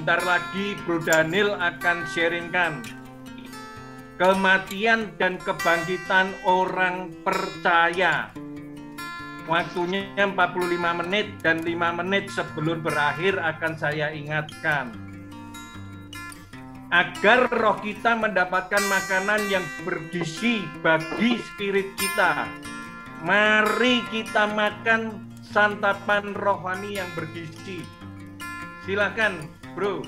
Sebentar lagi Bro Daniel akan sharingkan kematian dan kebangkitan orang percaya. Waktunya 45 menit dan 5 menit sebelum berakhir akan saya ingatkan. Agar roh kita mendapatkan makanan yang bergizi bagi spirit kita. Mari kita makan santapan rohani yang bergizi. Silakan, Bro.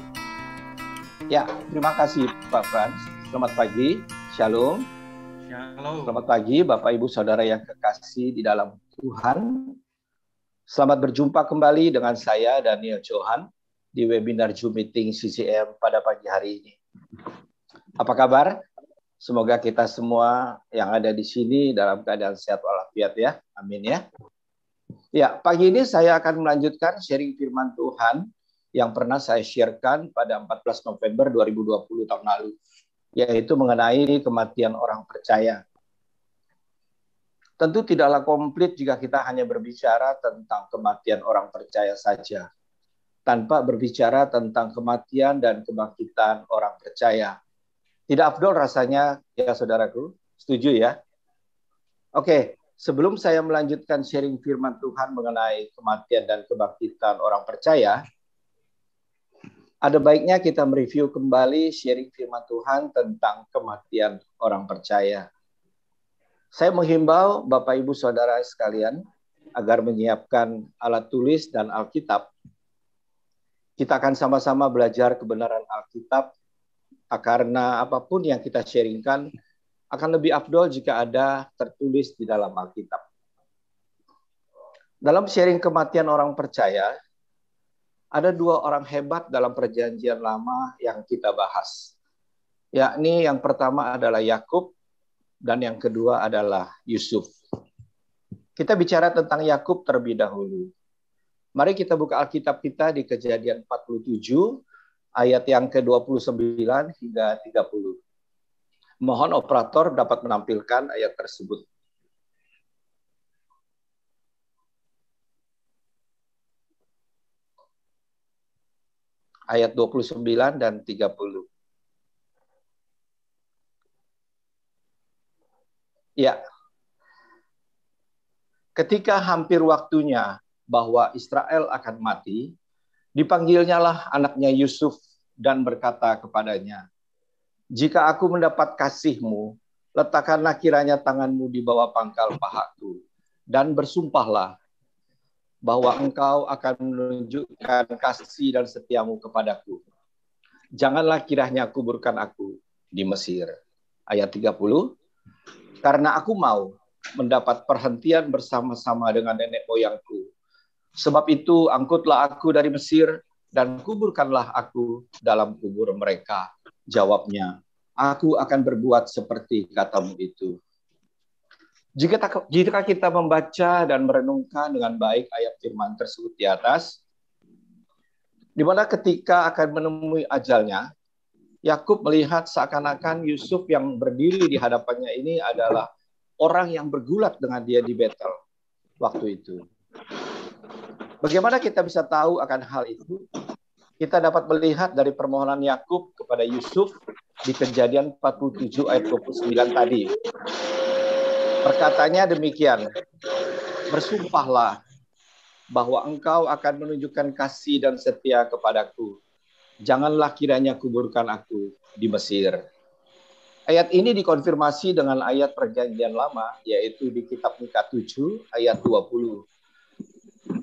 Ya, terima kasih Pak Frans. Selamat pagi, Shalom. Shalom. Selamat pagi Bapak Ibu Saudara yang kekasih di dalam Tuhan. Selamat berjumpa kembali dengan saya Daniel Johan di webinar Zoom Meeting CCM pada pagi hari ini. Apa kabar? Semoga kita semua yang ada di sini dalam keadaan sehat walafiat ya. Amin ya. Ya, pagi ini saya akan melanjutkan sharing firman Tuhan yang pernah saya sharekan pada 14 November 2020 tahun lalu, yaitu mengenai kematian orang percaya. Tentu tidaklah komplit jika kita hanya berbicara tentang kematian orang percaya saja, tanpa berbicara tentang kematian dan kebangkitan orang percaya. Tidak afdol rasanya, ya saudaraku, setuju ya? Oke, sebelum saya melanjutkan sharing firman Tuhan mengenai kematian dan kebangkitan orang percaya, ada baiknya kita mereview kembali sharing firman Tuhan tentang kematian orang percaya. Saya menghimbau Bapak Ibu Saudara sekalian agar menyiapkan alat tulis dan Alkitab. Kita akan sama-sama belajar kebenaran Alkitab, karena apapun yang kita sharingkan akan lebih afdol jika ada tertulis di dalam Alkitab. Dalam sharing kematian orang percaya, ada dua orang hebat dalam perjanjian lama yang kita bahas. Yakni yang pertama adalah Yakub dan yang kedua adalah Yusuf. Kita bicara tentang Yakub terlebih dahulu. Mari kita buka Alkitab kita di Kejadian 47 ayat yang ke-29 hingga 30. Mohon operator dapat menampilkan ayat tersebut. Ayat 29 dan 30. Ya. Ketika hampir waktunya bahwa Israel akan mati, dipanggilnyalah anaknya Yusuf dan berkata kepadanya, "Jika aku mendapat kasih-Mu, letakkanlah kiranya tangan-Mu di bawah pangkal pahaku, dan bersumpahlah bahwa Engkau akan menunjukkan kasih dan setia-Mu kepadaku. Janganlah kiranya kuburkan aku di Mesir." Ayat 30, "Karena aku mau mendapat perhentian bersama-sama dengan nenek moyangku. Sebab itu angkutlah aku dari Mesir dan kuburkanlah aku dalam kubur mereka." Jawabnya, "Aku akan berbuat seperti katamu itu." Jika kita membaca dan merenungkan dengan baik ayat firman tersebut di atas, di mana ketika akan menemui ajalnya, Yakub melihat seakan-akan Yusuf yang berdiri di hadapannya ini adalah orang yang bergulat dengan dia di Betel waktu itu. Bagaimana kita bisa tahu akan hal itu? Kita dapat melihat dari permohonan Yakub kepada Yusuf di Kejadian 47 ayat 29 tadi. Perkataannya demikian, "Bersumpahlah bahwa engkau akan menunjukkan kasih dan setia kepadaku. Janganlah kiranya kuburkan aku di Mesir." Ayat ini dikonfirmasi dengan ayat perjanjian lama, yaitu di kitab Mika 7 ayat 20.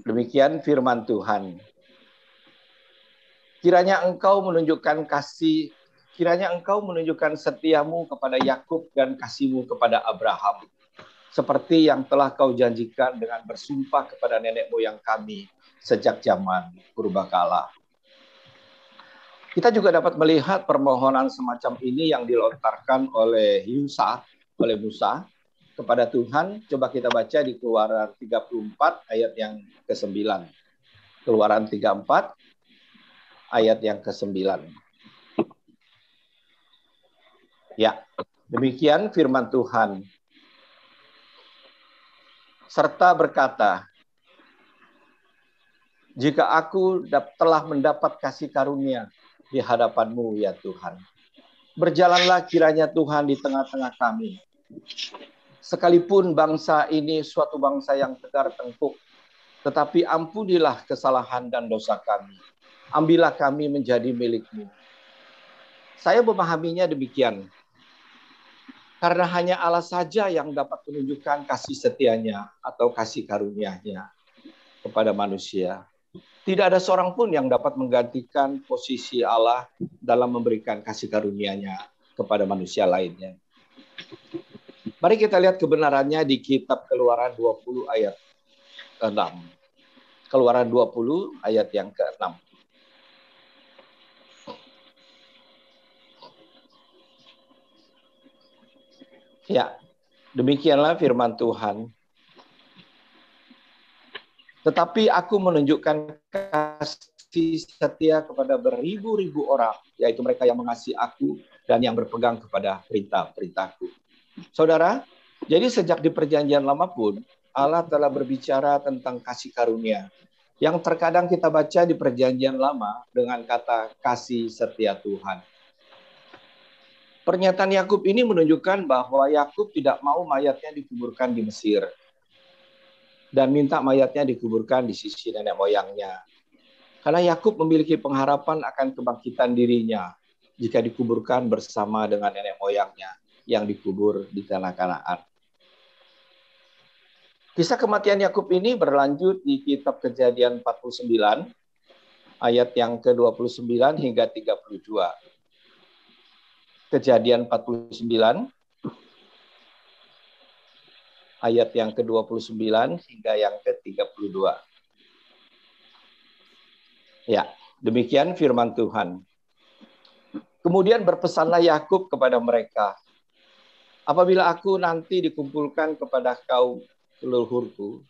Demikian firman Tuhan. Kiranya engkau menunjukkan kasih, kiranya engkau menunjukkan setiamu kepada Yakub dan kasihmu kepada Abraham, seperti yang telah kau janjikan dengan bersumpah kepada nenek moyang kami sejak zaman purbakala. Kita juga dapat melihat permohonan semacam ini yang dilontarkan oleh Musa kepada Tuhan. Coba kita baca di Keluaran 34 ayat yang ke-9. Keluaran 34 ayat yang ke-9. Ya, demikian firman Tuhan. Serta berkata, "Jika aku telah mendapat kasih karunia di hadapan-Mu ya Tuhan. Berjalanlah kiranya Tuhan di tengah-tengah kami. Sekalipun bangsa ini suatu bangsa yang tegar tengkuk, tetapi ampunilah kesalahan dan dosa kami. Ambillah kami menjadi milik-Mu. Saya memahaminya demikian. Karena hanya Allah saja yang dapat menunjukkan kasih setianya atau kasih karunia-Nya kepada manusia. Tidak ada seorang pun yang dapat menggantikan posisi Allah dalam memberikan kasih karunia-Nya kepada manusia lainnya. Mari kita lihat kebenarannya di kitab Keluaran 20 ayat 6. Keluaran 20 ayat yang ke-6. Ya, demikianlah firman Tuhan. Tetapi aku menunjukkan kasih setia kepada beribu-ribu orang, yaitu mereka yang mengasihi aku dan yang berpegang kepada perintah-perintahku. Saudara, jadi sejak di perjanjian lama pun, Allah telah berbicara tentang kasih karunia, yang terkadang kita baca di perjanjian lama dengan kata kasih setia Tuhan. Pernyataan Yakub ini menunjukkan bahwa Yakub tidak mau mayatnya dikuburkan di Mesir dan minta mayatnya dikuburkan di sisi nenek moyangnya. Karena Yakub memiliki pengharapan akan kebangkitan dirinya jika dikuburkan bersama dengan nenek moyangnya yang dikubur di tanah Kanaan. Kisah kematian Yakub ini berlanjut di kitab Kejadian 49 ayat yang ke-29 hingga 32. Kejadian 49 ayat yang ke-29 hingga yang ke-32. Ya, demikian firman Tuhan. Kemudian berpesanlah Yakub kepada mereka, apabila aku nanti dikumpulkan kepada kaum leluhurku,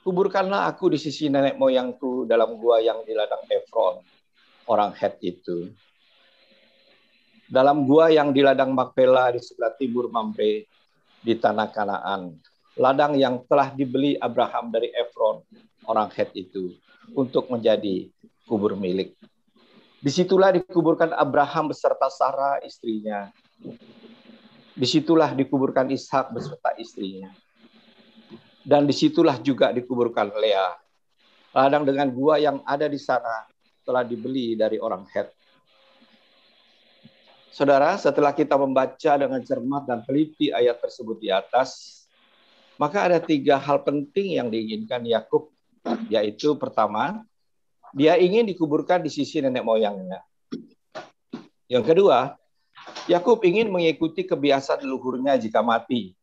kuburkanlah aku di sisi nenek moyangku dalam gua yang di ladang Efron, orang Het itu. Dalam gua yang di ladang Makpela di sebelah timur Mamre di tanah Kanaan, ladang yang telah dibeli Abraham dari Efron, orang Het itu, untuk menjadi kubur milik. Disitulah dikuburkan Abraham beserta Sarah istrinya. Disitulah dikuburkan Ishak beserta istrinya. Dan disitulah juga dikuburkan Lea. Ladang dengan gua yang ada di sana telah dibeli dari orang Het. Saudara, setelah kita membaca dengan cermat dan teliti ayat tersebut di atas, maka ada 3 hal penting yang diinginkan Yakub, yaitu pertama, dia ingin dikuburkan di sisi nenek moyangnya. Yang kedua, Yakub ingin mengikuti kebiasaan leluhurnya jika mati,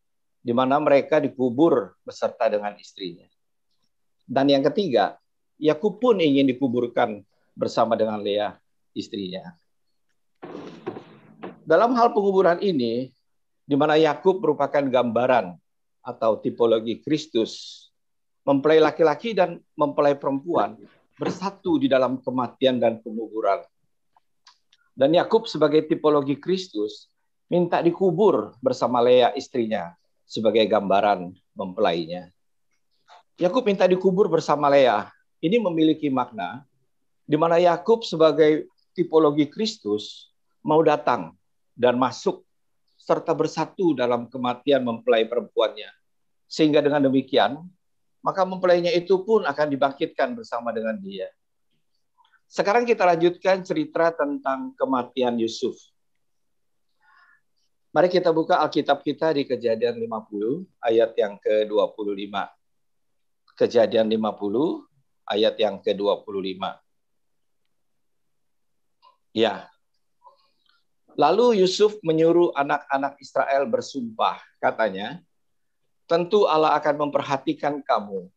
di mana mereka dikubur beserta dengan istrinya. Dan yang ketiga, Yakub pun ingin dikuburkan bersama dengan Lea, istrinya. Dalam hal penguburan ini, di mana Yakub merupakan gambaran atau tipologi Kristus, mempelai laki-laki dan mempelai perempuan bersatu di dalam kematian dan penguburan. Dan Yakub sebagai tipologi Kristus minta dikubur bersama Lea istrinya sebagai gambaran mempelainya. Yakub minta dikubur bersama Lea. Ini memiliki makna di mana Yakub sebagai tipologi Kristus mau datang dan masuk serta bersatu dalam kematian mempelai perempuannya. Sehingga dengan demikian, maka mempelainya itu pun akan dibangkitkan bersama dengan dia. Sekarang kita lanjutkan cerita tentang kematian Yusuf. Mari kita buka Alkitab kita di Kejadian 50 ayat yang ke-25. Kejadian 50 ayat yang ke-25. Ya. Lalu Yusuf menyuruh anak-anak Israel bersumpah, katanya, tentu Allah akan memperhatikan kamu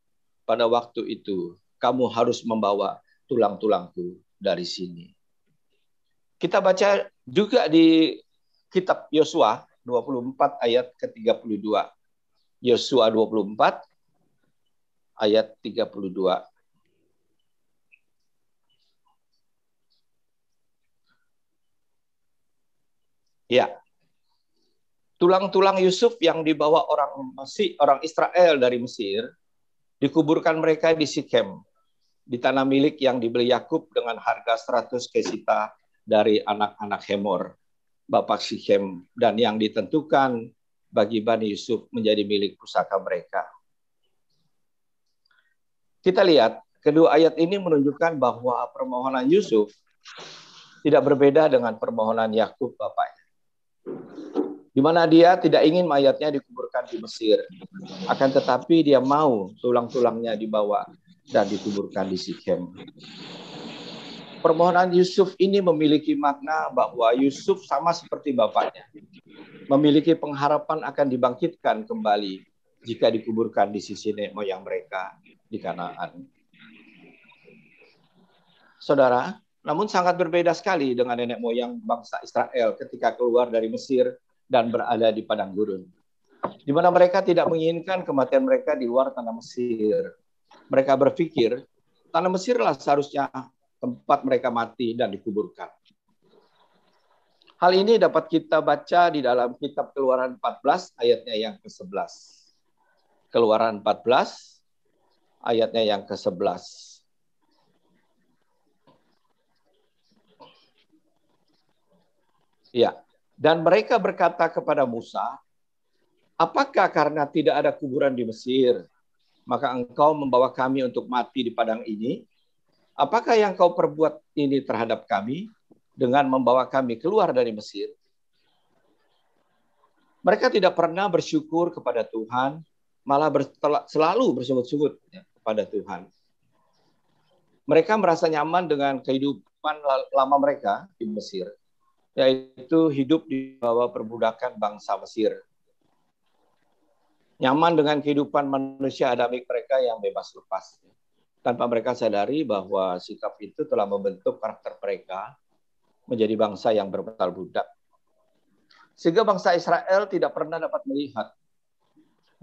pada waktu itu. Kamu harus membawa tulang-tulangku dari sini. Kita baca juga di kitab Yosua 24 ayat ke-32. Yosua 24 ayat 32. Ya. Tulang-tulang Yusuf yang dibawa orang Israel dari Mesir dikuburkan mereka di Sikem, di tanah milik yang dibeli Yakub dengan harga 100 kesita dari anak-anak Hemor, Bapak Sikhem, dan yang ditentukan bagi Bani Yusuf menjadi milik pusaka mereka. Kita lihat, kedua ayat ini menunjukkan bahwa permohonan Yusuf tidak berbeda dengan permohonan Yakub bapaknya, di mana dia tidak ingin mayatnya dikuburkan di Mesir, akan tetapi dia mau tulang-tulangnya dibawa dan dikuburkan di Sikhem. Permohonan Yusuf ini memiliki makna bahwa Yusuf sama seperti bapaknya, memiliki pengharapan akan dibangkitkan kembali jika dikuburkan di sisi nenek moyang mereka di Kanaan. Saudara, namun sangat berbeda sekali dengan nenek moyang bangsa Israel ketika keluar dari Mesir dan berada di padang gurun, di mana mereka tidak menginginkan kematian mereka di luar tanah Mesir. Mereka berpikir tanah Mesirlah seharusnya tempat mereka mati dan dikuburkan. Hal ini dapat kita baca di dalam kitab Keluaran 14 ayatnya yang ke-11. Keluaran 14 ayatnya yang ke-11. Ya, dan mereka berkata kepada Musa, apakah karena tidak ada kuburan di Mesir, maka engkau membawa kami untuk mati di padang ini? Apakah yang kau perbuat ini terhadap kami dengan membawa kami keluar dari Mesir? Mereka tidak pernah bersyukur kepada Tuhan, malah selalu bersungut-sungut kepada Tuhan. Mereka merasa nyaman dengan kehidupan lama mereka di Mesir, yaitu hidup di bawah perbudakan bangsa Mesir. Nyaman dengan kehidupan manusia adamik mereka yang bebas lepas, tanpa mereka sadari bahwa sikap itu telah membentuk karakter mereka menjadi bangsa yang bermental budak. Sehingga bangsa Israel tidak pernah dapat melihat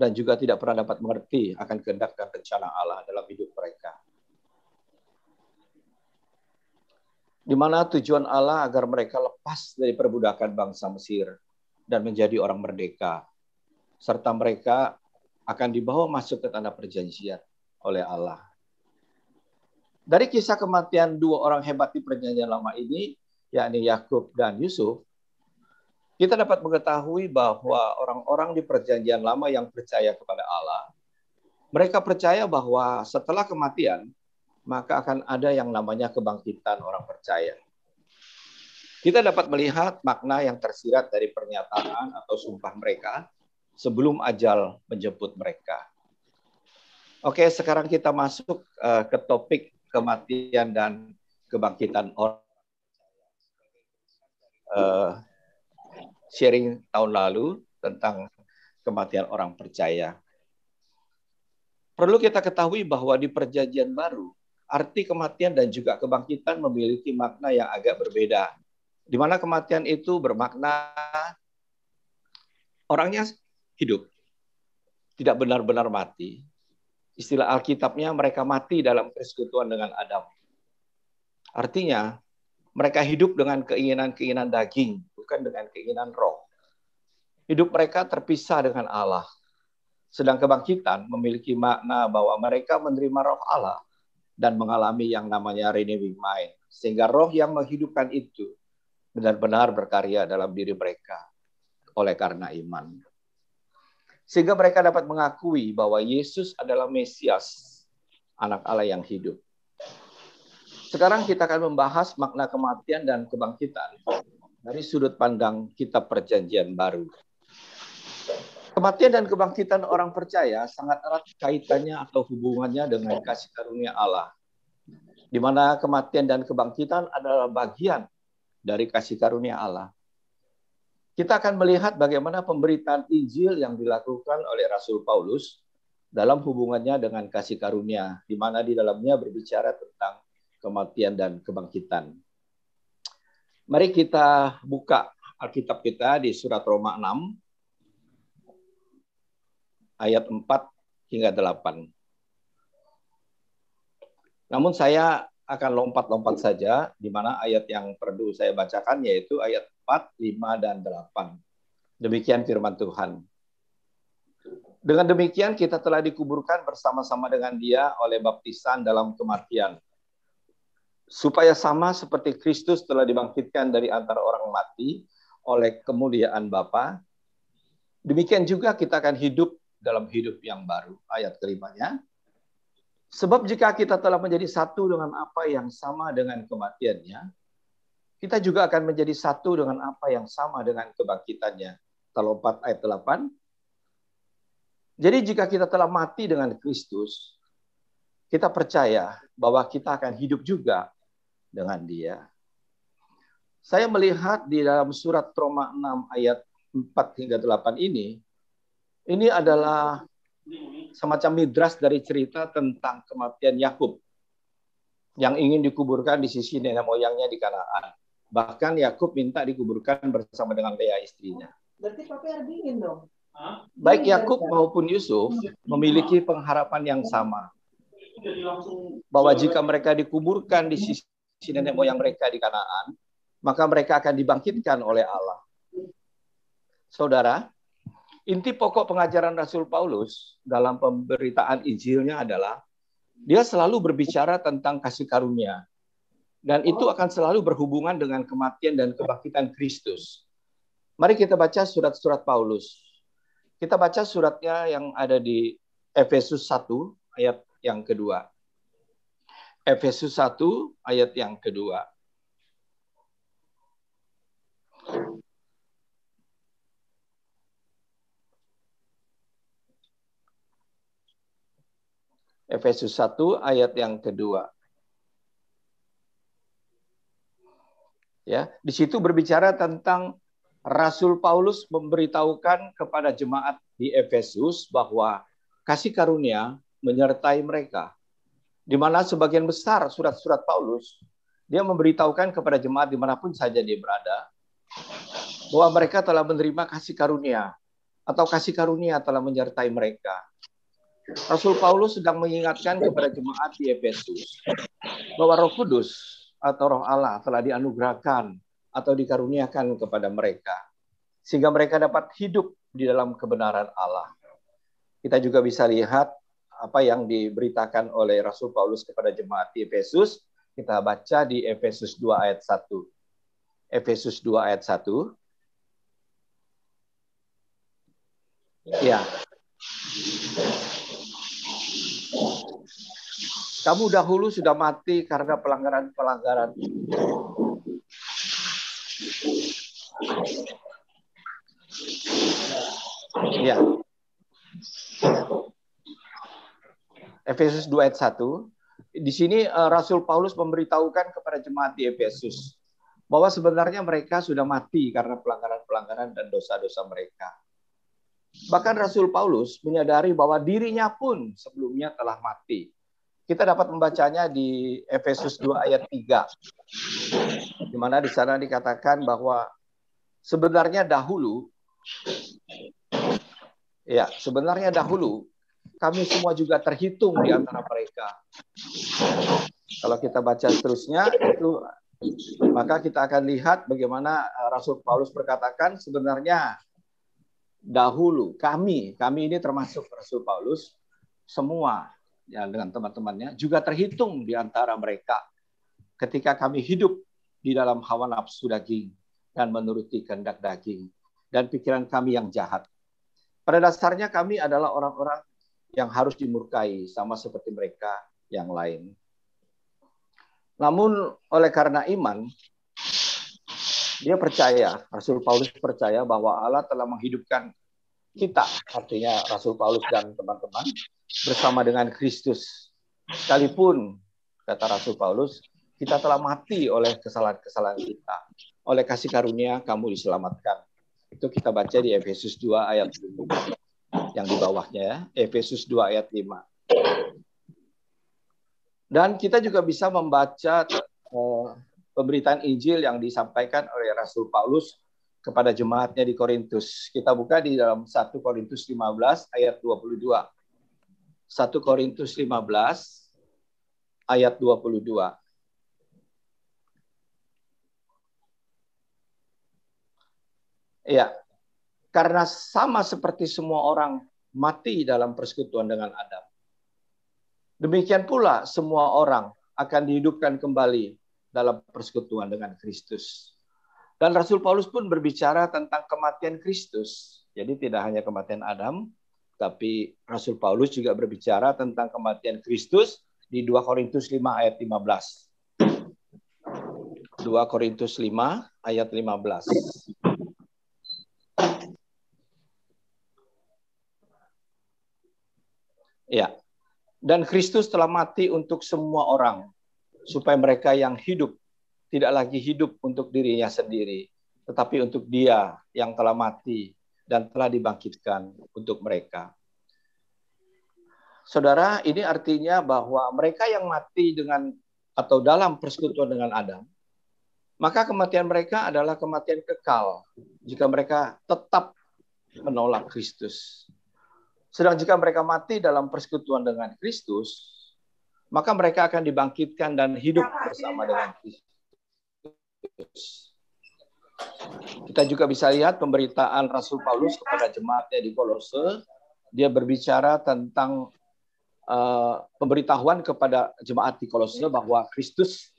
dan juga tidak pernah dapat mengerti akan kehendak dan rencana Allah dalam hidup mereka. Di mana tujuan Allah agar mereka lepas dari perbudakan bangsa Mesir dan menjadi orang merdeka, serta mereka akan dibawa masuk ke tanah perjanjian oleh Allah. Dari kisah kematian dua orang hebat di perjanjian lama ini, yakni Yakub dan Yusuf, kita dapat mengetahui bahwa orang-orang di perjanjian lama yang percaya kepada Allah, mereka percaya bahwa setelah kematian, maka akan ada yang namanya kebangkitan orang percaya. Kita dapat melihat makna yang tersirat dari pernyataan atau sumpah mereka sebelum ajal menjemput mereka. Oke, sekarang kita masuk ke topik kematian dan kebangkitan orang. Sharing tahun lalu tentang kematian orang percaya. Perlu kita ketahui bahwa di perjanjian baru, arti kematian dan juga kebangkitan memiliki makna yang agak berbeda. Di mana kematian itu bermakna orangnya hidup, tidak benar-benar mati. Istilah Alkitabnya mereka mati dalam persekutuan dengan Adam. Artinya mereka hidup dengan keinginan-keinginan daging, bukan dengan keinginan roh. Hidup mereka terpisah dengan Allah. Sedang kebangkitan memiliki makna bahwa mereka menerima roh Allah dan mengalami yang namanya renewing mind. Sehingga roh yang menghidupkan itu benar-benar berkarya dalam diri mereka oleh karena iman. Sehingga mereka dapat mengakui bahwa Yesus adalah Mesias, anak Allah yang hidup. Sekarang kita akan membahas makna kematian dan kebangkitan dari sudut pandang kitab perjanjian baru. Kematian dan kebangkitan orang percaya sangat erat kaitannya atau hubungannya dengan kasih karunia Allah, di mana kematian dan kebangkitan adalah bagian dari kasih karunia Allah. Kita akan melihat bagaimana pemberitaan Injil yang dilakukan oleh Rasul Paulus dalam hubungannya dengan kasih karunia, di mana di dalamnya berbicara tentang kematian dan kebangkitan. Mari kita buka Alkitab kita di surat Roma 6, ayat 4 hingga 8. Namun saya akan lompat-lompat saja, di mana ayat yang perlu saya bacakan yaitu ayat 4, 5, dan 8. Demikian firman Tuhan. Dengan demikian kita telah dikuburkan bersama-sama dengan Dia oleh baptisan dalam kematian, supaya sama seperti Kristus telah dibangkitkan dari antara orang mati oleh kemuliaan Bapa, demikian juga kita akan hidup dalam hidup yang baru. Ayat kelimanya. Sebab jika kita telah menjadi satu dengan apa yang sama dengan kematiannya, kita juga akan menjadi satu dengan apa yang sama dengan kebangkitannya. Kalau 4 ayat 8. Jadi jika kita telah mati dengan Kristus, kita percaya bahwa kita akan hidup juga dengan Dia. Saya melihat di dalam surat Roma 6 ayat 4 hingga 8 ini adalah semacam midras dari cerita tentang kematian Yakub yang ingin dikuburkan di sisi nenek moyangnya di Kanaan. Bahkan Yakub minta dikuburkan bersama dengan Lea istrinya. Berarti pakai air dingin dong. Baik Yakub maupun Yusuf memiliki pengharapan yang sama, bahwa jika mereka dikuburkan di sisi nenek moyang mereka di Kanaan, maka mereka akan dibangkitkan oleh Allah. Saudara, inti pokok pengajaran Rasul Paulus dalam pemberitaan Injilnya adalah dia selalu berbicara tentang kasih karunia. Dan itu akan selalu berhubungan dengan kematian dan kebangkitan Kristus. Mari kita baca surat-surat Paulus. Kita baca suratnya yang ada di Efesus 1 ayat yang kedua. Efesus 1 ayat yang kedua. Efesus 1 ayat yang kedua. Ya, di situ berbicara tentang Rasul Paulus memberitahukan kepada jemaat di Efesus bahwa kasih karunia menyertai mereka. Di mana sebagian besar surat-surat Paulus, dia memberitahukan kepada jemaat dimanapun saja dia berada, bahwa mereka telah menerima kasih karunia, atau kasih karunia telah menyertai mereka. Rasul Paulus sedang mengingatkan kepada jemaat di Efesus, bahwa Roh Kudus atau Roh Allah telah dianugerahkan atau dikaruniakan kepada mereka, sehingga mereka dapat hidup di dalam kebenaran Allah. Kita juga bisa lihat apa yang diberitakan oleh Rasul Paulus kepada jemaat di Efesus. Kita baca di Efesus 2 ayat 1. Efesus 2 ayat 1. Ya. Kamu dahulu sudah mati karena pelanggaran-pelanggaran. Ya. Efesus 2 ayat 1. Di sini Rasul Paulus memberitahukan kepada jemaat di Efesus bahwa sebenarnya mereka sudah mati karena pelanggaran-pelanggaran dan dosa-dosa mereka. Bahkan Rasul Paulus menyadari bahwa dirinya pun sebelumnya telah mati. Kita dapat membacanya di Efesus 2 ayat 3. Di mana di sana dikatakan bahwa sebenarnya dahulu kami semua juga terhitung di antara mereka. Kalau kita baca seterusnya itu, maka kita akan lihat bagaimana Rasul Paulus berkatakan sebenarnya dahulu kami ini termasuk Rasul Paulus semua ya dengan teman-temannya juga terhitung di antara mereka ketika kami hidup di dalam hawa nafsu daging dan menuruti kehendak daging dan pikiran kami yang jahat. Pada dasarnya kami adalah orang-orang yang harus dimurkai sama seperti mereka yang lain. Namun oleh karena iman, dia percaya, Rasul Paulus percaya bahwa Allah telah menghidupkan kita, artinya Rasul Paulus dan teman-teman, bersama dengan Kristus. Sekalipun, kata Rasul Paulus, kita telah mati oleh kesalahan-kesalahan kita. Oleh kasih karunia kamu diselamatkan. Itu kita baca di Efesus 2 ayat 5. Yang di bawahnya ya, Efesus 2 ayat 5. Dan kita juga bisa membaca pemberitaan Injil yang disampaikan oleh Rasul Paulus kepada jemaatnya di Korintus. Kita buka di dalam 1 Korintus 15 ayat 22. 1 Korintus 15 ayat 22. Ya, karena sama seperti semua orang mati dalam persekutuan dengan Adam. Demikian pula semua orang akan dihidupkan kembali dalam persekutuan dengan Kristus. Dan Rasul Paulus pun berbicara tentang kematian Kristus. Jadi tidak hanya kematian Adam, tapi Rasul Paulus juga berbicara tentang kematian Kristus di 2 Korintus 5 ayat 15. 2 Korintus 5 ayat 15. Ya. Dan Kristus telah mati untuk semua orang, supaya mereka yang hidup tidak lagi hidup untuk dirinya sendiri, tetapi untuk Dia yang telah mati dan telah dibangkitkan untuk mereka. Saudara, ini artinya bahwa mereka yang mati dengan atau dalam persekutuan dengan Adam, maka kematian mereka adalah kematian kekal jika mereka tetap menolak Kristus. Sedang jika mereka mati dalam persekutuan dengan Kristus, maka mereka akan dibangkitkan dan hidup bersama dengan Kristus. Kita juga bisa lihat pemberitaan Rasul Paulus kepada jemaatnya di Kolose. Dia berbicara tentang pemberitahuan kepada jemaat di Kolose bahwa Kristus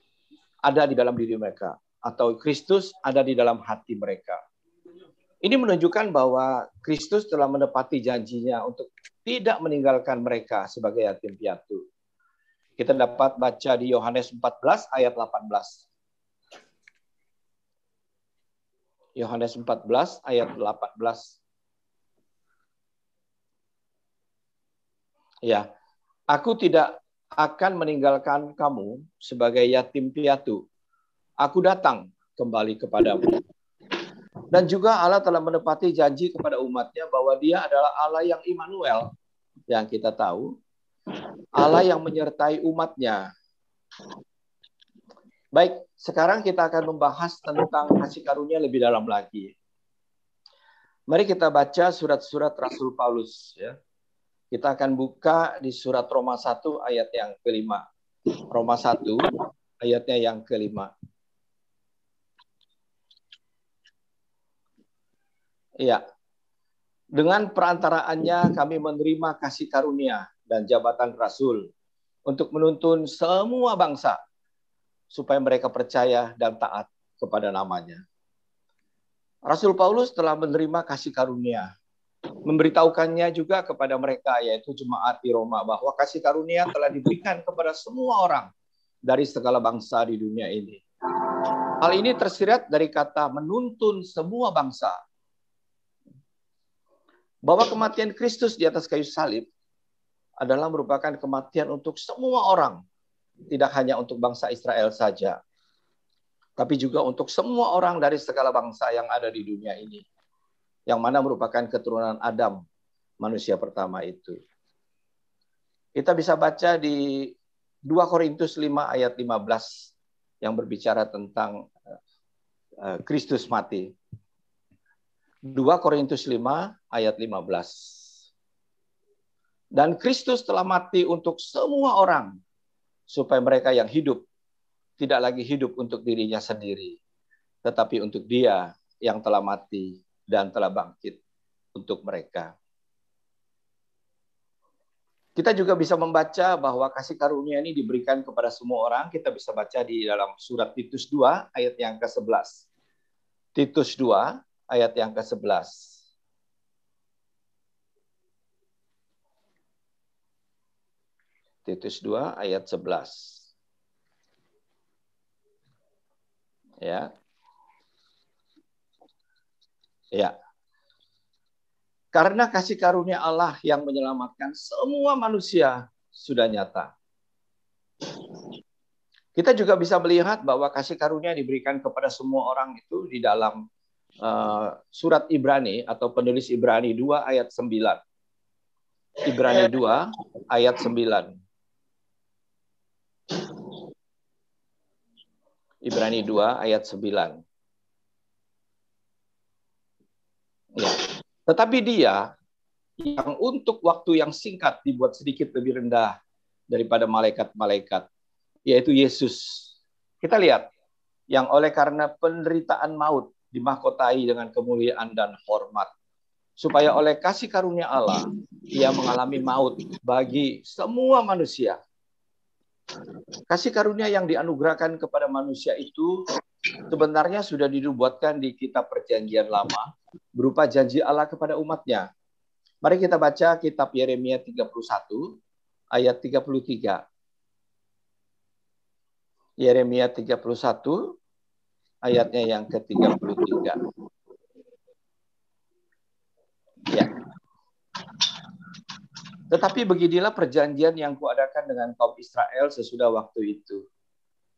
ada di dalam diri mereka, atau Kristus ada di dalam hati mereka. Ini menunjukkan bahwa Kristus telah menepati janjinya untuk tidak meninggalkan mereka sebagai yatim piatu. Kita dapat baca di Yohanes 14 ayat 18. Yohanes 14 ayat 18. Ya, aku tidak akan meninggalkan kamu sebagai yatim piatu. Aku datang kembali kepadamu. Dan juga Allah telah menepati janji kepada umatnya bahwa Dia adalah Allah yang Immanuel, yang kita tahu, Allah yang menyertai umatnya. Baik, sekarang kita akan membahas tentang kasih karunia lebih dalam lagi. Mari kita baca surat-surat Rasul Paulus. Ya. Kita akan buka di surat Roma 1 ayat yang kelima. Roma 1 ayatnya yang kelima. Iya. Dengan perantaraannya kami menerima kasih karunia dan jabatan rasul untuk menuntun semua bangsa supaya mereka percaya dan taat kepada namanya. Rasul Paulus telah menerima kasih karunia, memberitahukannya juga kepada mereka, yaitu jemaat di Roma, bahwa kasih karunia telah diberikan kepada semua orang dari segala bangsa di dunia ini. Hal ini tersirat dari kata menuntun semua bangsa. Bahwa kematian Kristus di atas kayu salib adalah merupakan kematian untuk semua orang. Tidak hanya untuk bangsa Israel saja, tapi juga untuk semua orang dari segala bangsa yang ada di dunia ini. Yang mana merupakan keturunan Adam, manusia pertama itu. Kita bisa baca di 2 Korintus 5 ayat 15 yang berbicara tentang Kristus mati. 2 Korintus 5 ayat 15. Dan Kristus telah mati untuk semua orang, supaya mereka yang hidup tidak lagi hidup untuk dirinya sendiri, tetapi untuk Dia yang telah mati dan telah bangkit untuk mereka. Kita juga bisa membaca bahwa kasih karunia ini diberikan kepada semua orang. Kita bisa baca di dalam surat Titus 2 ayat yang ke-11. Titus 2 ayat yang ke-11. Titus 2 ayat 11. Ya. Ya. Karena kasih karunia Allah yang menyelamatkan semua manusia sudah nyata. Kita juga bisa melihat bahwa kasih karunia diberikan kepada semua orang itu di dalam surat Ibrani atau penulis Ibrani 2 ayat 9. Ibrani 2 ayat 9. Ibrani 2 ayat 9. Ya. Tetapi Dia yang untuk waktu yang singkat dibuat sedikit lebih rendah daripada malaikat-malaikat, yaitu Yesus. Kita lihat, yang oleh karena penderitaan maut dimahkotai dengan kemuliaan dan hormat, supaya oleh kasih karunia Allah Ia mengalami maut bagi semua manusia. Kasih karunia yang dianugerahkan kepada manusia itu sebenarnya sudah dinubuatkan di kitab Perjanjian Lama berupa janji Allah kepada umatnya. Mari kita baca kitab Yeremia 31 ayat 33. Yeremia 31 ayatnya yang ke-33. Ya. Tetapi beginilah perjanjian yang kuadakan dengan kaum Israel sesudah waktu itu.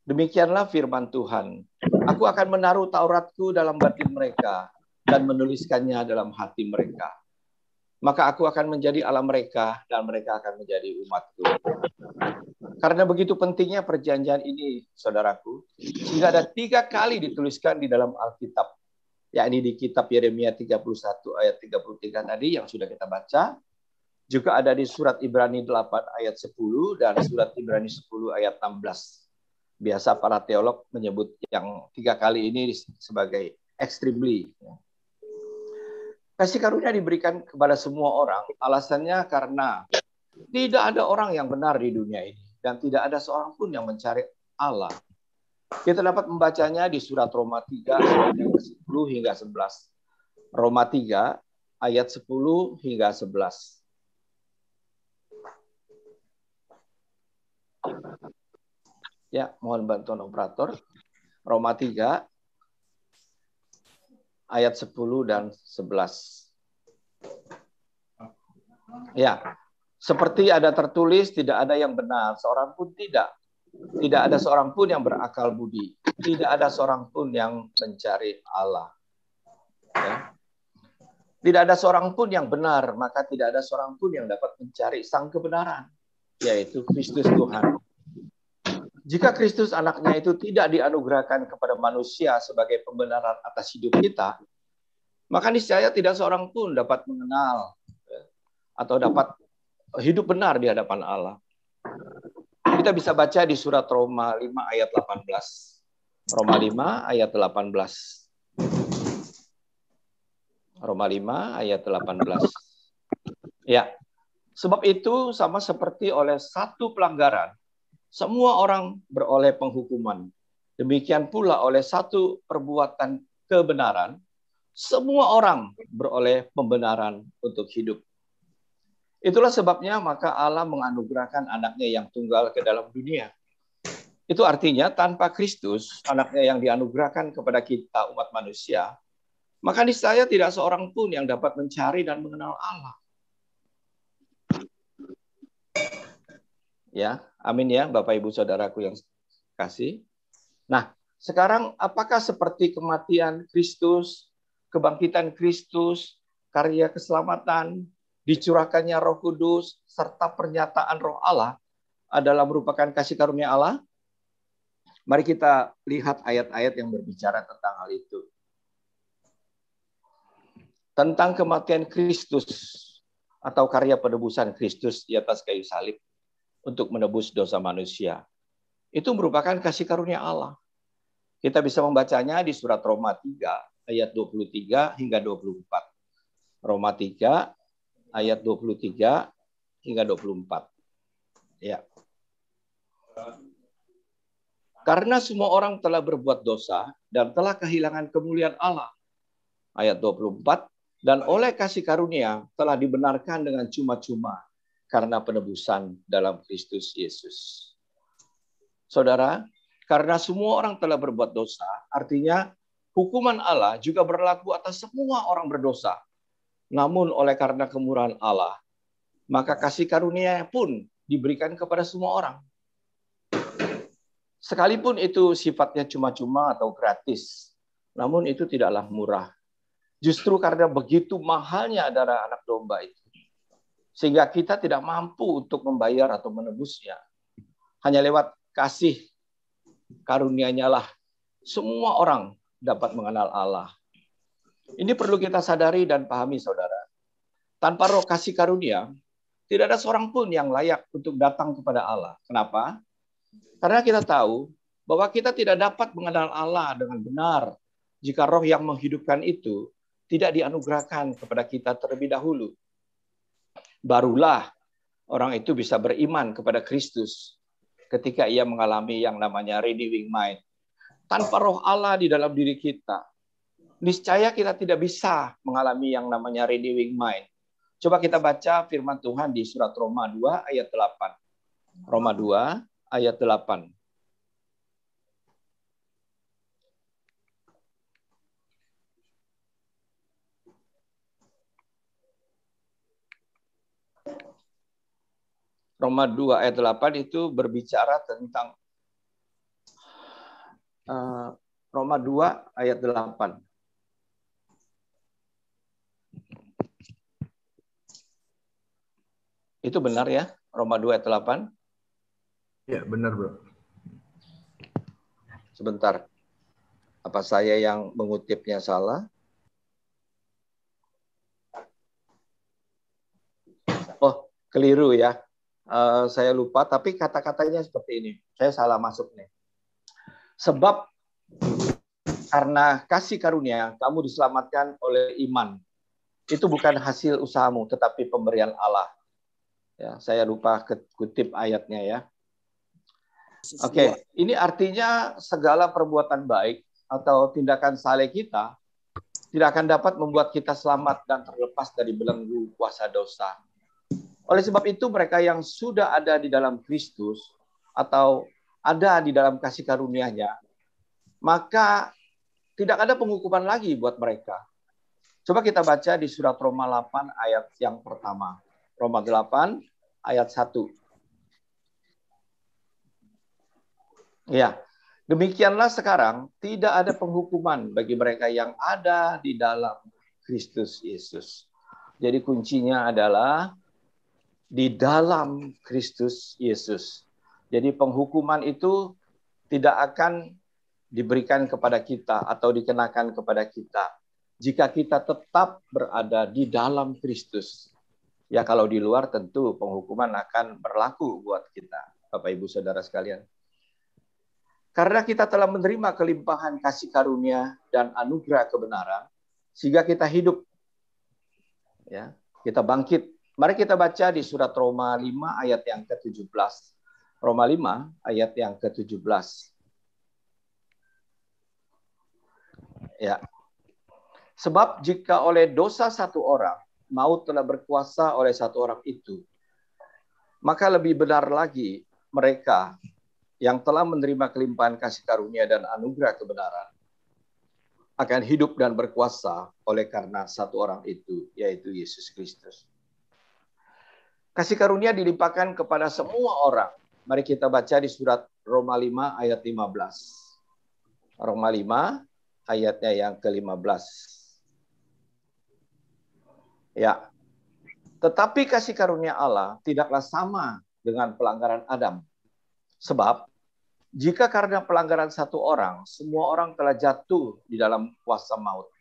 Demikianlah firman Tuhan. Aku akan menaruh Tauratku dalam batin mereka dan menuliskannya dalam hati mereka. Maka aku akan menjadi Allah mereka dan mereka akan menjadi umatku. Karena begitu pentingnya perjanjian ini, saudaraku, sehingga ada 3 kali dituliskan di dalam Alkitab, yakni di kitab Yeremia 31 ayat 33 tadi yang sudah kita baca, juga ada di surat Ibrani 8 ayat 10 dan surat Ibrani 10 ayat 16. Biasa para teolog menyebut yang 3 kali ini sebagai extremely. Kasih karunia diberikan kepada semua orang. Alasannya karena tidak ada orang yang benar di dunia ini dan tidak ada seorang pun yang mencari Allah. Kita dapat membacanya di surat Roma 3 ayat 10 hingga 11. Roma 3 ayat 10 hingga 11. Ya, mohon bantuan operator. Roma 3 ayat 10 dan 11. Ya, seperti ada tertulis, tidak ada yang benar, seorang pun tidak. Tidak ada seorang pun yang berakal budi. Tidak ada seorang pun yang mencari Allah. Ya. Tidak ada seorang pun yang benar, maka tidak ada seorang pun yang dapat mencari sang kebenaran, yaitu Kristus Tuhan. Jika Kristus anaknya itu tidak dianugerahkan kepada manusia sebagai pembenaran atas hidup kita, maka niscaya tidak seorang pun dapat mengenal atau dapat hidup benar di hadapan Allah. Kita bisa baca di surat Roma 5 ayat 18. Roma 5 ayat 18. Roma 5 ayat 18. Ya. Sebab itu sama seperti oleh satu pelanggaran semua orang beroleh penghukuman. Demikian pula oleh satu perbuatan kebenaran, semua orang beroleh pembenaran untuk hidup. Itulah sebabnya maka Allah menganugerahkan anaknya yang tunggal ke dalam dunia. Itu artinya tanpa Kristus, anaknya yang dianugerahkan kepada kita umat manusia, maka niscaya tidak seorang pun yang dapat mencari dan mengenal Allah. Ya, amin ya Bapak Ibu Saudaraku yang kasih. Nah, sekarang apakah seperti kematian Kristus, kebangkitan Kristus, karya keselamatan, dicurahkannya Roh Kudus, serta pernyataan Roh Allah adalah merupakan kasih karunia Allah? Mari kita lihat ayat-ayat yang berbicara tentang hal itu. Tentang kematian Kristus atau karya penebusan Kristus di atas kayu salib untuk menebus dosa manusia. Itu merupakan kasih karunia Allah. Kita bisa membacanya di surat Roma 3 ayat 23 hingga 24. Roma 3 ayat 23 hingga 24. Ya. Karena semua orang telah berbuat dosa dan telah kehilangan kemuliaan Allah. Ayat 24. Dan oleh kasih karunia telah dibenarkan dengan cuma-cuma karena penebusan dalam Kristus Yesus. Saudara, karena semua orang telah berbuat dosa, artinya hukuman Allah juga berlaku atas semua orang berdosa. Namun oleh karena kemurahan Allah, maka kasih karunia pun diberikan kepada semua orang. Sekalipun itu sifatnya cuma-cuma atau gratis, namun itu tidaklah murah. Justru karena begitu mahalnya darah anak domba itu, sehingga kita tidak mampu untuk membayar atau menebusnya. Hanya lewat kasih karunia-Nya lah semua orang dapat mengenal Allah. Ini perlu kita sadari dan pahami, saudara. Tanpa roh kasih karunia, tidak ada seorang pun yang layak untuk datang kepada Allah. Kenapa? Karena kita tahu bahwa kita tidak dapat mengenal Allah dengan benar jika roh yang menghidupkan itu tidak dianugerahkan kepada kita terlebih dahulu. Barulah orang itu bisa beriman kepada Kristus ketika ia mengalami yang namanya renewing mind. Tanpa roh Allah di dalam diri kita, niscaya kita tidak bisa mengalami yang namanya renewing mind. Coba kita baca firman Tuhan di surat Roma 2 ayat 8. Roma 2 ayat 8. Roma 2 ayat 8 itu berbicara tentang Roma 2 ayat 8. Itu benar ya? Roma 2 ayat 8? Ya, benar, Bro. Sebentar. Apa saya yang mengutipnya salah? Oh, keliru ya. Saya lupa, tapi kata-katanya seperti ini. Saya salah masuk nih. Sebab karena kasih karunia kamu diselamatkan oleh iman. Itu bukan hasil usahamu, tetapi pemberian Allah. Ya, saya lupa kutip ayatnya ya. Oke, ini artinya segala perbuatan baik atau tindakan saleh kita tidak akan dapat membuat kita selamat dan terlepas dari belenggu kuasa dosa. Oleh sebab itu mereka yang sudah ada di dalam Kristus atau ada di dalam kasih karunia-Nya, maka tidak ada penghukuman lagi buat mereka. Coba kita baca di surat Roma 8 ayat yang pertama. Roma 8 ayat 1. Ya, demikianlah sekarang tidak ada penghukuman bagi mereka yang ada di dalam Kristus Yesus. Jadi kuncinya adalah di dalam Kristus Yesus. Jadi penghukuman itu tidak akan diberikan kepada kita atau dikenakan kepada kita jika kita tetap berada di dalam Kristus. Ya, kalau di luar tentu penghukuman akan berlaku buat kita, Bapak Ibu Saudara sekalian. Karena kita telah menerima kelimpahan kasih karunia dan anugerah kebenaran, sehingga kita hidup. Ya, kita bangkit. Mari kita baca di surat Roma 5 ayat yang ke-17. Roma 5 ayat yang ke-17. Ya. Sebab jika oleh dosa satu orang, maut telah berkuasa oleh satu orang itu, maka lebih benar lagi mereka yang telah menerima kelimpahan kasih karunia dan anugerah kebenaran akan hidup dan berkuasa oleh karena satu orang itu, yaitu Yesus Kristus. Kasih karunia dilimpahkan kepada semua orang. Mari kita baca di surat Roma 5 ayat 15. Roma 5 ayatnya yang ke-15. Ya. Tetapi kasih karunia Allah tidaklah sama dengan pelanggaran Adam. Sebab jika karena pelanggaran satu orang, semua orang telah jatuh di dalam kuasa maut,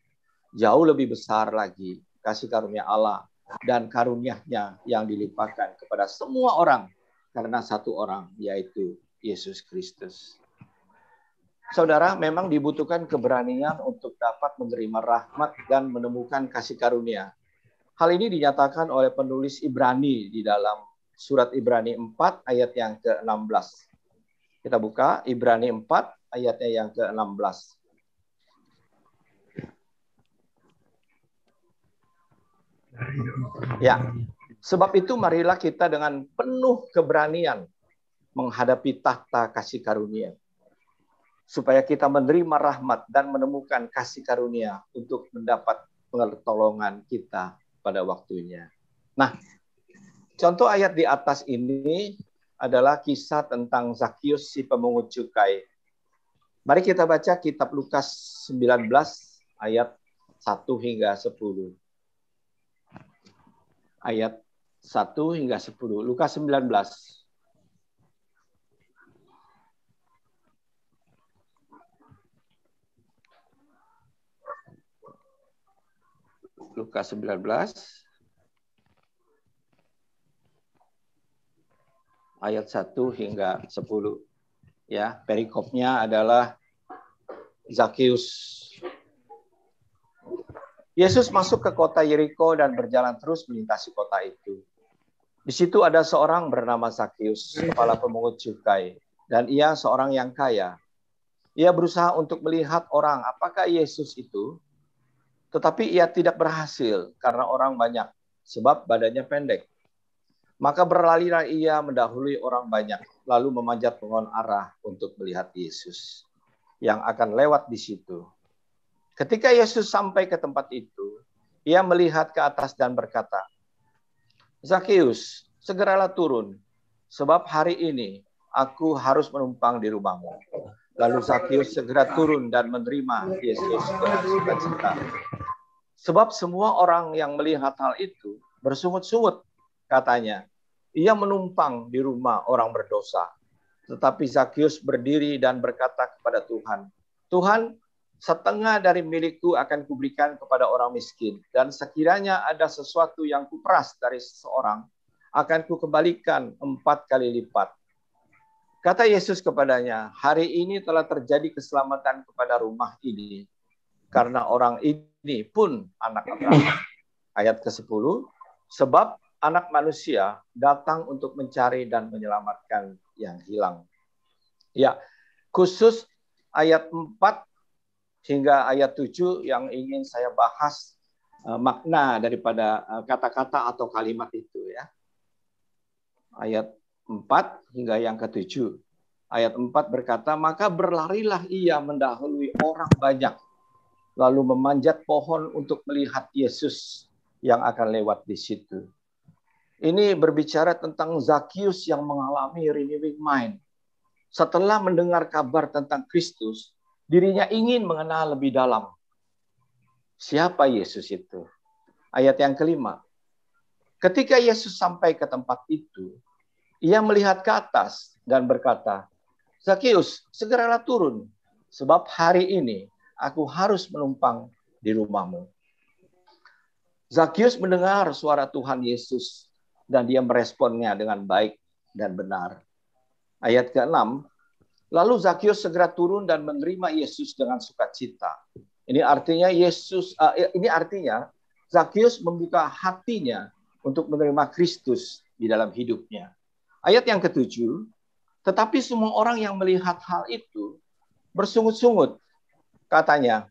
jauh lebih besar lagi kasih karunia Allah dan karunia-Nya yang dilimpahkan kepada semua orang karena satu orang, yaitu Yesus Kristus. Saudara, memang dibutuhkan keberanian untuk dapat menerima rahmat dan menemukan kasih karunia. Hal ini dinyatakan oleh penulis Ibrani di dalam surat Ibrani 4 ayat yang ke-16. Kita buka Ibrani 4 ayatnya yang ke-16. Ya, sebab itu marilah kita dengan penuh keberanian menghadapi tahta kasih karunia, supaya kita menerima rahmat dan menemukan kasih karunia untuk mendapat pertolongan kita pada waktunya. Nah, contoh ayat di atas ini adalah kisah tentang Zakius si pemungut cukai. Mari kita baca kitab Lukas 19 ayat 1 hingga 10. Ayat 1 hingga 10. Lukas 19. Lukas 19 ayat 1 hingga 10. Ya, perikopnya adalah Zakius. Yesus masuk ke kota Yeriko dan berjalan terus melintasi kota itu. Di situ ada seorang bernama Zakius, kepala pemungut cukai, dan ia seorang yang kaya. Ia berusaha untuk melihat orang apakah Yesus itu, tetapi ia tidak berhasil karena orang banyak, sebab badannya pendek. Maka berlarilah ia mendahului orang banyak, lalu memanjat pohon ara untuk melihat Yesus yang akan lewat di situ. Ketika Yesus sampai ke tempat itu, ia melihat ke atas dan berkata, Zakius, segeralah turun, sebab hari ini aku harus menumpang di rumahmu. Lalu Zakius segera turun dan menerima Yesus dengan sukacita. Sebab semua orang yang melihat hal itu bersungut-sungut, katanya, ia menumpang di rumah orang berdosa. Tetapi Zakius berdiri dan berkata kepada Tuhan, Tuhan, setengah dari milikku akan kuberikan kepada orang miskin, dan sekiranya ada sesuatu yang kuperas dari seseorang, akan kukembalikan 4 kali lipat. Kata Yesus kepadanya, hari ini telah terjadi keselamatan kepada rumah ini, karena orang ini pun anak Abraham. Ayat ke-10, sebab anak manusia datang untuk mencari dan menyelamatkan yang hilang. Ya, khusus ayat 4 hingga ayat 7 yang ingin saya bahas makna daripada kata-kata atau kalimat itu ya. Ayat 4 hingga yang ke-7. Ayat 4 berkata, maka berlarilah ia mendahului orang banyak, lalu memanjat pohon untuk melihat Yesus yang akan lewat di situ. Ini berbicara tentang Zakius yang mengalami renewing mind. Setelah mendengar kabar tentang Kristus, dirinya ingin mengenal lebih dalam. Siapa Yesus itu? Ayat yang kelima. Ketika Yesus sampai ke tempat itu, ia melihat ke atas dan berkata, Zakius, segeralah turun, sebab hari ini aku harus menumpang di rumahmu. Zakius mendengar suara Tuhan Yesus dan dia meresponnya dengan baik dan benar. Ayat ke-6, lalu Zakius segera turun dan menerima Yesus dengan sukacita. Ini artinya Zakius membuka hatinya untuk menerima Kristus di dalam hidupnya. Ayat yang ke-7, tetapi semua orang yang melihat hal itu bersungut-sungut. Katanya,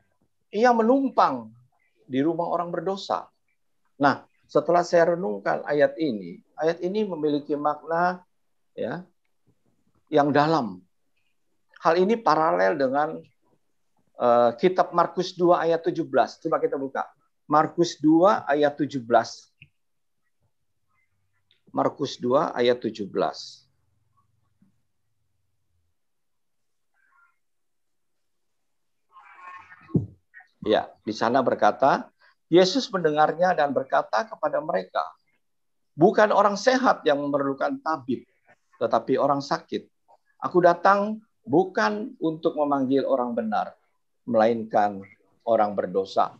ia menumpang di rumah orang berdosa. Nah, setelah saya renungkan ayat ini memiliki makna ya yang dalam. Hal ini paralel dengan kitab Markus 2 ayat 17. Coba kita buka. Markus 2 ayat 17. Markus 2 ayat 17. Ya, di sana berkata, Yesus mendengarnya dan berkata kepada mereka, bukan orang sehat yang memerlukan tabib, tetapi orang sakit. Aku datang bukan untuk memanggil orang benar, melainkan orang berdosa.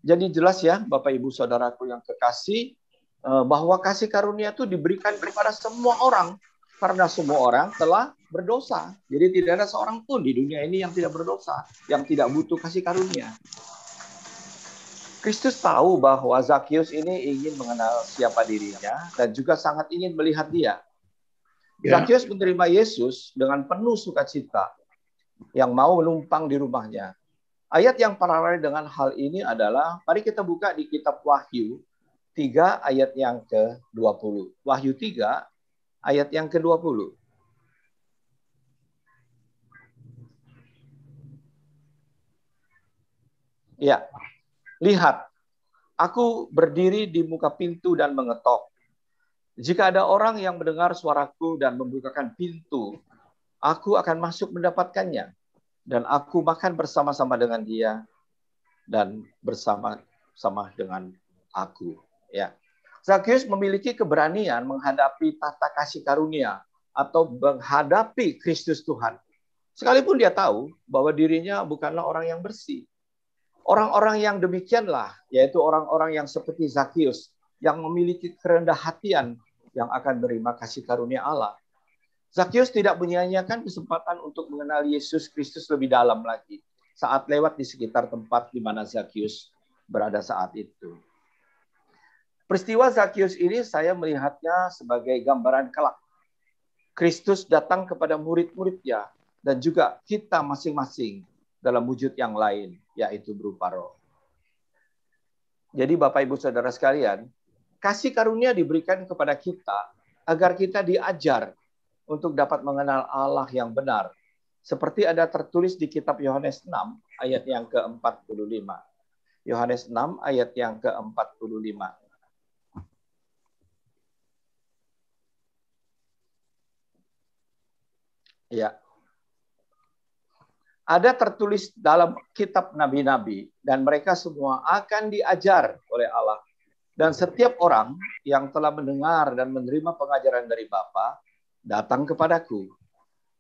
Jadi jelas ya, Bapak Ibu Saudaraku yang kekasih, bahwa kasih karunia itu diberikan kepada semua orang, karena semua orang telah berdosa. Jadi tidak ada seorang pun di dunia ini yang tidak berdosa, yang tidak butuh kasih karunia. Kristus tahu bahwa Zakius ini ingin mengenal siapa dirinya dan juga sangat ingin melihat dia. Zakius menerima Yesus dengan penuh sukacita yang mau menumpang di rumahnya. Ayat yang paralel dengan hal ini adalah, mari kita buka di kitab Wahyu 3 ayat yang ke-20. Wahyu 3 ayat yang ke-20. Ya, lihat, aku berdiri di muka pintu dan mengetok. Jika ada orang yang mendengar suaraku dan membukakan pintu, aku akan masuk mendapatkannya. Dan aku makan bersama-sama dengan dia dan bersama-sama dengan aku. Ya, Zakius memiliki keberanian menghadapi tata kasih karunia atau menghadapi Kristus Tuhan. Sekalipun dia tahu bahwa dirinya bukanlah orang yang bersih. Orang-orang yang demikianlah, yaitu orang-orang yang seperti Zakius, yang memiliki kerendah hatian yang akan menerima kasih karunia Allah. Zakius tidak menyia-nyiakan kesempatan untuk mengenal Yesus Kristus lebih dalam lagi saat lewat di sekitar tempat di mana Zakius berada saat itu. Peristiwa Zakius ini saya melihatnya sebagai gambaran kelak. Kristus datang kepada murid-muridnya dan juga kita masing-masing dalam wujud yang lain, yaitu berupa roh. Jadi Bapak Ibu Saudara sekalian, kasih karunia diberikan kepada kita agar kita diajar untuk dapat mengenal Allah yang benar. Seperti ada tertulis di kitab Yohanes 6 ayat yang ke-45. Yohanes 6 ayat yang ke-45. Ya. Ada tertulis dalam kitab nabi-nabi dan mereka semua akan diajar oleh Allah. Dan setiap orang yang telah mendengar dan menerima pengajaran dari Bapa datang kepadaku.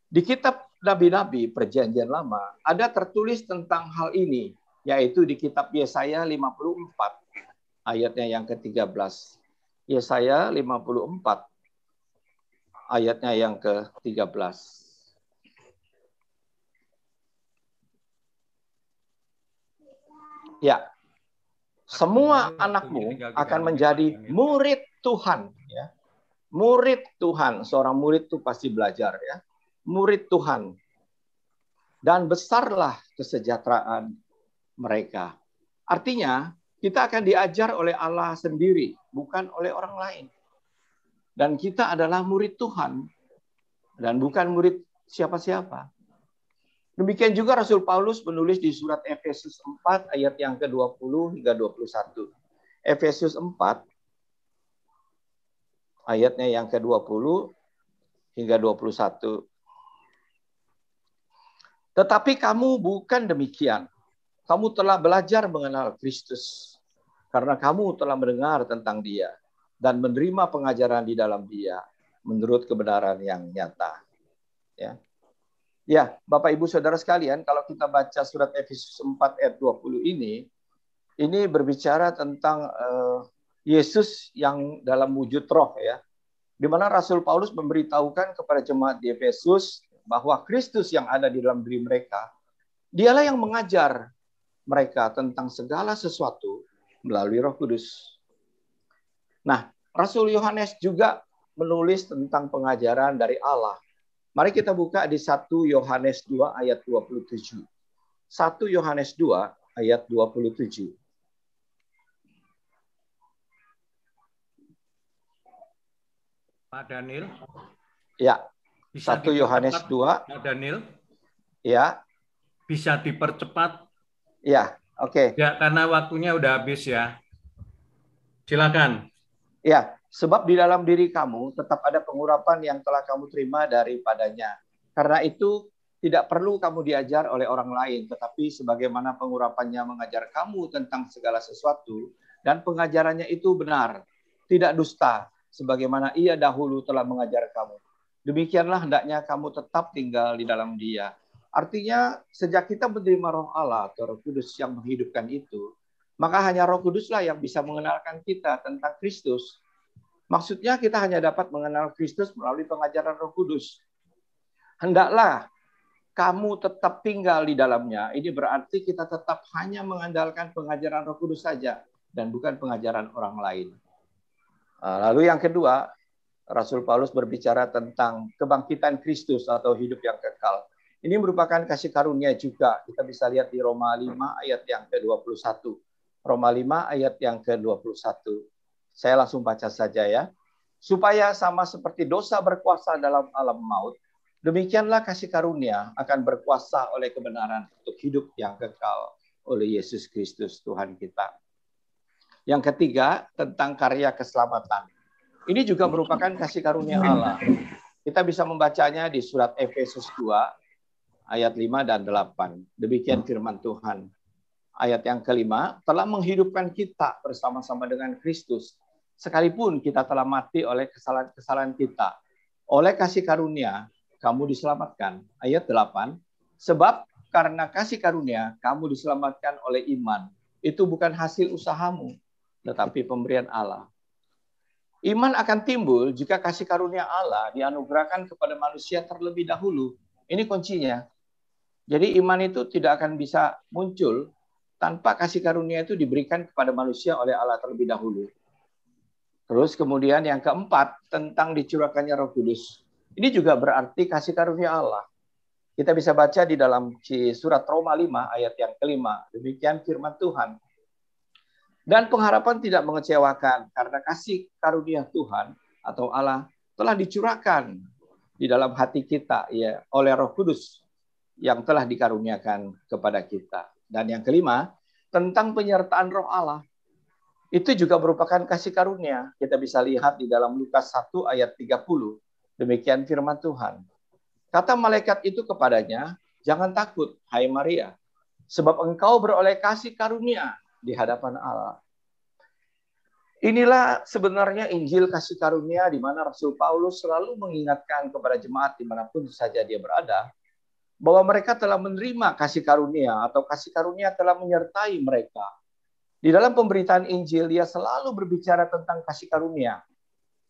Di kitab nabi-nabi perjanjian lama ada tertulis tentang hal ini, yaitu di kitab Yesaya 54 ayatnya yang ke-13. Yesaya 54 ayatnya yang ke-13. Ya, semua anakmu akan menjadi murid Tuhan. Ya. Murid Tuhan, seorang murid itu pasti belajar. Ya. Murid Tuhan. Dan besarlah kesejahteraan mereka. Artinya, kita akan diajar oleh Allah sendiri, bukan oleh orang lain. Dan kita adalah murid Tuhan, dan bukan murid siapa-siapa. Demikian juga Rasul Paulus menulis di surat Efesus 4 ayat yang ke-20 hingga 21. Efesus 4 ayatnya yang ke-20 hingga 21. Tetapi kamu bukan demikian. Kamu telah belajar mengenal Kristus karena kamu telah mendengar tentang Dia dan menerima pengajaran di dalam Dia menurut kebenaran yang nyata. Ya. Ya, Bapak Ibu Saudara sekalian, kalau kita baca surat Efesus 4 ayat 20 ini berbicara tentang Yesus yang dalam wujud roh ya. Di mana Rasul Paulus memberitahukan kepada jemaat di Efesus bahwa Kristus yang ada di dalam diri mereka, dialah yang mengajar mereka tentang segala sesuatu melalui Roh Kudus. Nah, Rasul Yohanes juga menulis tentang pengajaran dari Allah. Mari kita buka di 1 Yohanes 2 ayat 27. 1 Yohanes 2 ayat 27. Pak Daniel. Ya. Bisa 1 Yohanes 2. Pak Daniel. Ya. Bisa dipercepat. Ya, oke. Ya, karena waktunya udah habis ya. Silakan. Ya, sebab di dalam diri kamu tetap ada pengurapan yang telah kamu terima daripadanya. Karena itu tidak perlu kamu diajar oleh orang lain, tetapi sebagaimana pengurapannya mengajar kamu tentang segala sesuatu, dan pengajarannya itu benar, tidak dusta, sebagaimana ia dahulu telah mengajar kamu. Demikianlah hendaknya kamu tetap tinggal di dalam Dia. Artinya, sejak kita menerima Roh Allah atau Roh Kudus yang menghidupkan itu, maka hanya Roh Kuduslah yang bisa mengenalkan kita tentang Kristus. Maksudnya kita hanya dapat mengenal Kristus melalui pengajaran Roh Kudus. Hendaklah kamu tetap tinggal di dalamnya. Ini berarti kita tetap hanya mengandalkan pengajaran Roh Kudus saja dan bukan pengajaran orang lain. Lalu yang kedua, Rasul Paulus berbicara tentang kebangkitan Kristus atau hidup yang kekal. Ini merupakan kasih karunia juga. Kita bisa lihat di Roma 5 ayat yang ke-21. Roma 5 ayat yang ke-21. Saya langsung baca saja ya. Supaya sama seperti dosa berkuasa dalam alam maut, demikianlah kasih karunia akan berkuasa oleh kebenaran untuk hidup yang kekal oleh Yesus Kristus Tuhan kita. Yang ketiga, tentang karya keselamatan. Ini juga merupakan kasih karunia Allah. Kita bisa membacanya di surat Efesus 2 ayat 5 dan 8. Demikian firman Tuhan. Ayat yang kelima, telah menghidupkan kita bersama-sama dengan Kristus, sekalipun kita telah mati oleh kesalahan-kesalahan kita. Oleh kasih karunia, kamu diselamatkan. Ayat 8, sebab karena kasih karunia, kamu diselamatkan oleh iman. Itu bukan hasil usahamu, tetapi pemberian Allah. Iman akan timbul jika kasih karunia Allah dianugerahkan kepada manusia terlebih dahulu. Ini kuncinya. Jadi iman itu tidak akan bisa muncul tanpa kasih karunia itu diberikan kepada manusia oleh Allah terlebih dahulu. Terus kemudian yang keempat, tentang dicurahkannya Roh Kudus. Ini juga berarti kasih karunia Allah. Kita bisa baca di dalam surat Roma 5 ayat yang kelima. Demikian firman Tuhan. Dan pengharapan tidak mengecewakan karena kasih karunia Tuhan atau Allah telah dicurahkan di dalam hati kita ya oleh Roh Kudus yang telah dikaruniakan kepada kita. Dan yang kelima, tentang penyertaan Roh Allah. Itu juga merupakan kasih karunia. Kita bisa lihat di dalam Lukas 1 ayat 30. Demikian firman Tuhan. Kata malaikat itu kepadanya, jangan takut, hai Maria, sebab engkau beroleh kasih karunia di hadapan Allah. Inilah sebenarnya Injil kasih karunia di mana Rasul Paulus selalu mengingatkan kepada jemaat dimanapun saja dia berada, bahwa mereka telah menerima kasih karunia atau kasih karunia telah menyertai mereka. Di dalam pemberitaan Injil, dia selalu berbicara tentang kasih karunia,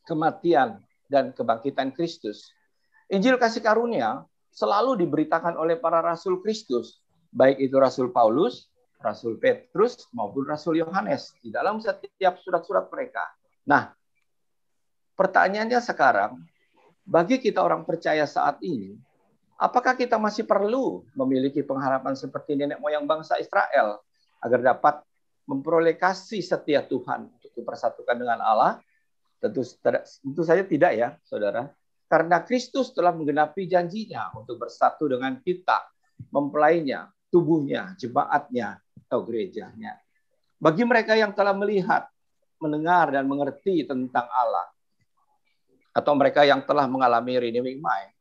kematian, dan kebangkitan Kristus. Injil kasih karunia selalu diberitakan oleh para Rasul Kristus, baik itu Rasul Paulus, Rasul Petrus, maupun Rasul Yohanes, di dalam setiap surat-surat mereka. Nah, pertanyaannya sekarang, bagi kita orang percaya saat ini, apakah kita masih perlu memiliki pengharapan seperti nenek moyang bangsa Israel agar dapat memperoleh kasih setia Tuhan untuk dipersatukan dengan Allah? Tentu saja tidak ya, saudara. Karena Kristus telah menggenapi janjinya untuk bersatu dengan kita, mempelainya, tubuhnya, jemaatnya, atau gerejanya. Bagi mereka yang telah melihat, mendengar, dan mengerti tentang Allah, atau mereka yang telah mengalami renewing mind,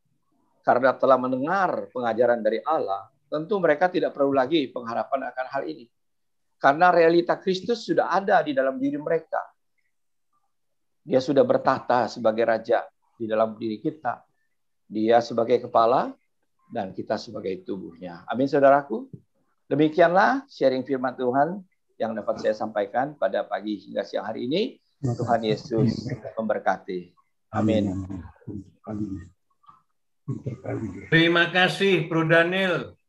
karena telah mendengar pengajaran dari Allah, tentu mereka tidak perlu lagi pengharapan akan hal ini. Karena realita Kristus sudah ada di dalam diri mereka. Dia sudah bertahta sebagai raja di dalam diri kita. Dia sebagai kepala dan kita sebagai tubuhnya. Amin, saudaraku. Demikianlah sharing firman Tuhan yang dapat saya sampaikan pada pagi hingga siang hari ini. Tuhan Yesus memberkati. Amin. Terima kasih, Bro Daniel,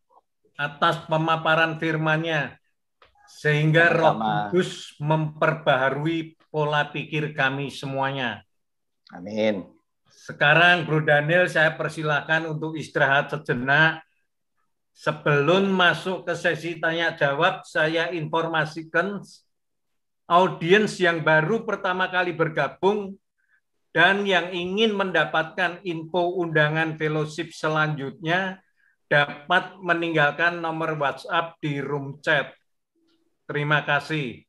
atas pemaparan firman-Nya. Sehingga Roh Kudus memperbaharui pola pikir kami semuanya. Amin. Sekarang Bro Daniel saya persilahkan untuk istirahat sejenak. Sebelum masuk ke sesi tanya jawab, saya informasikan audiens yang baru pertama kali bergabung dan yang ingin mendapatkan info undangan fellowship selanjutnya dapat meninggalkan nomor WhatsApp di room chat. Terima kasih.